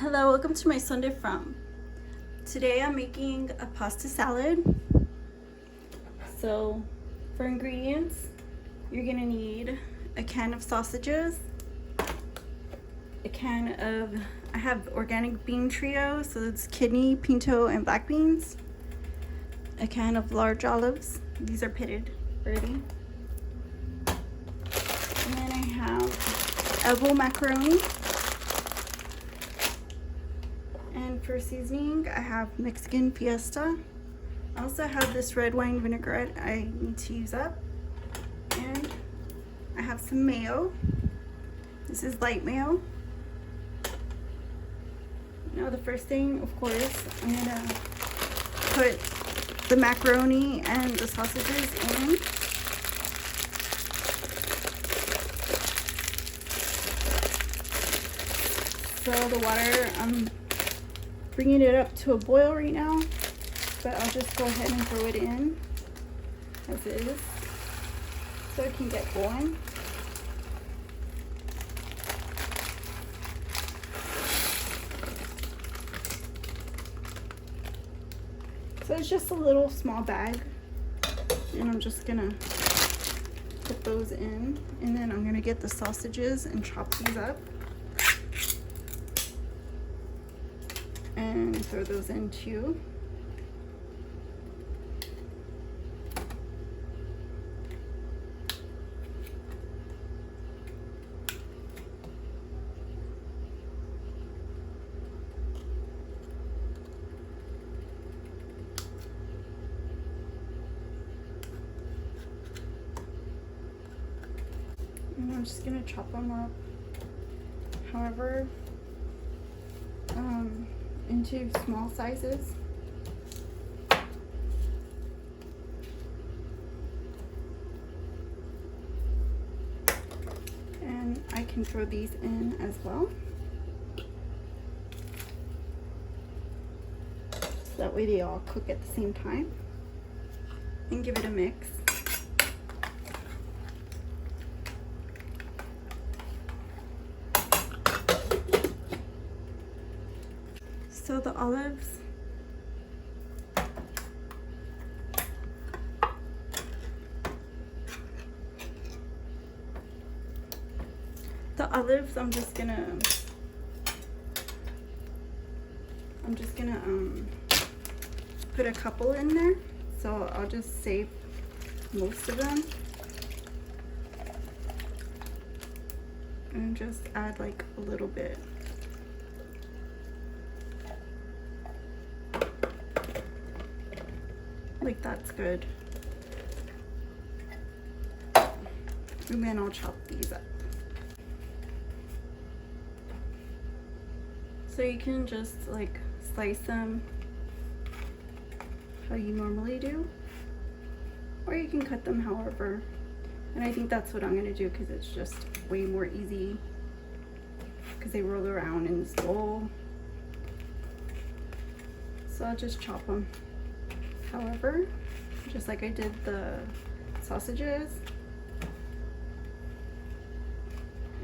Hello, welcome to my Sunday From. Today I'm making a pasta salad. So for ingredients, you're gonna need a can of sausages, I have organic bean trio, so it's kidney, pinto, and black beans. A can of large olives, these are pitted already. And then I have elbow macaroni. And for seasoning, I have Mexican Fiesta. I also have this red wine vinaigrette I need to use up. And I have some mayo. This is light mayo. Now the first thing, of course, I'm gonna put the macaroni and the sausages in. So the water, I'm bringing it up to a boil right now, but I'll just go ahead and throw it in as is so it can get going. So it's just a little small bag, and I'm just gonna put those in, and then I'm gonna get the sausages and chop these up and throw those in too. And I'm just gonna chop them up however into small sizes. And I can throw these in as well, so that way they all cook at the same time, and give it a mix. So the olives, I'm just gonna put a couple in there, so I'll just save most of them and just add like a little bit. Like that's good. And then I'll chop these up. So you can just like slice them how you normally do, or you can cut them however. And I think that's what I'm gonna do because it's just way more easy because they roll around in this bowl. So I'll just chop them however, just like I did the sausages.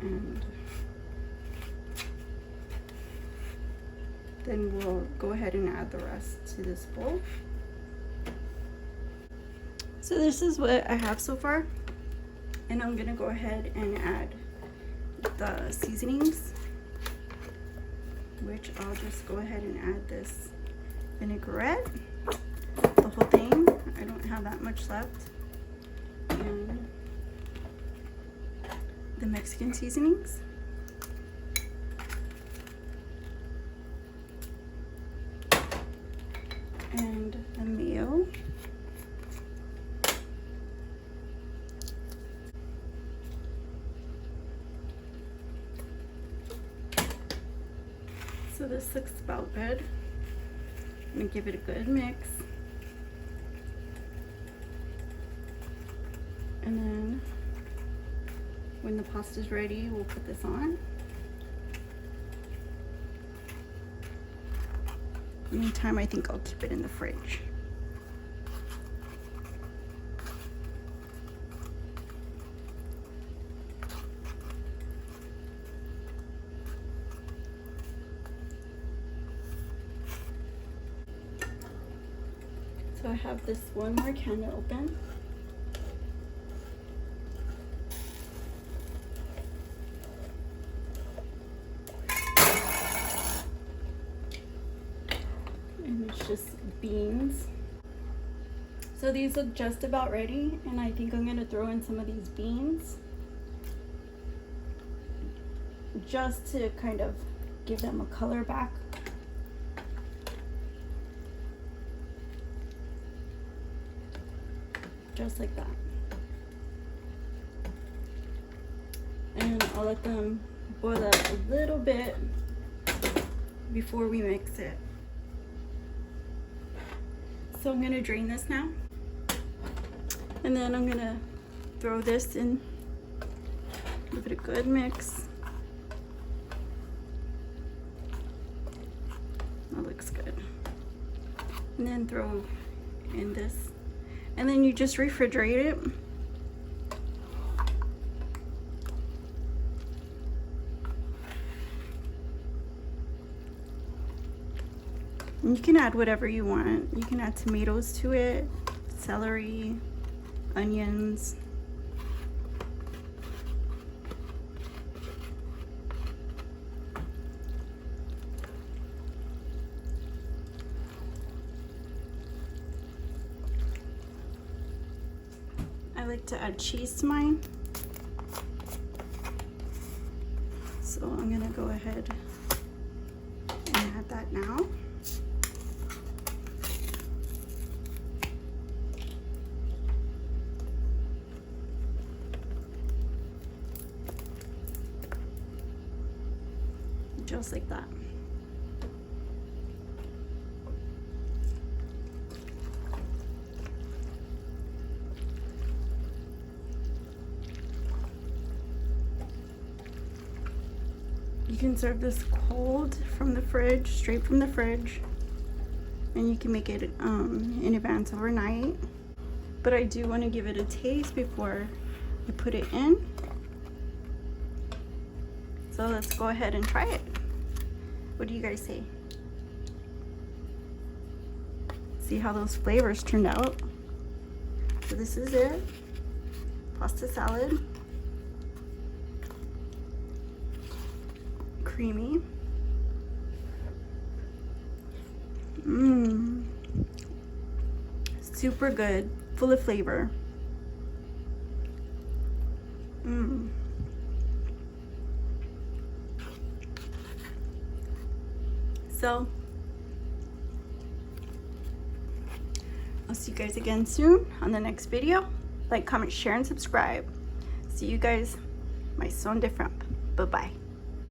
And then we'll go ahead and add the rest to this bowl. So this is what I have so far, and I'm gonna go ahead and add the seasonings, which I'll just go ahead and add this vinaigrette, the whole thing. I don't have that much left. And the Mexican seasonings. And the mayo. So this looks about good. I'm gonna give it a good mix. And then when the pasta's ready, we'll put this on. Meantime, I think I'll keep it in the fridge. So I have this one more can to open. And it's just beans. So these look just about ready, and I think I'm gonna throw in some of these beans just to kind of give them a color back. Just like that. And I'll let them boil up a little bit before we mix it. So I'm gonna drain this now. And then I'm gonna throw this in, give it a good mix. That looks good. And then throw in this. And then you just refrigerate it. And you can add whatever you want. You can add tomatoes to it, celery, onions. I like to add cheese to mine. So I'm gonna go ahead and add that now. Just like that. You can serve this cold from the fridge, straight from the fridge, and you can make it in advance overnight. But I do want to give it a taste before I put it in. So let's go ahead and try it. What do you guys say? See how those flavors turned out. So this is it. Pasta salad. Creamy. Super good, full of flavor. So I'll see you guys again soon on the next video. Like, comment, share, and subscribe. See you guys my son different. Bye bye.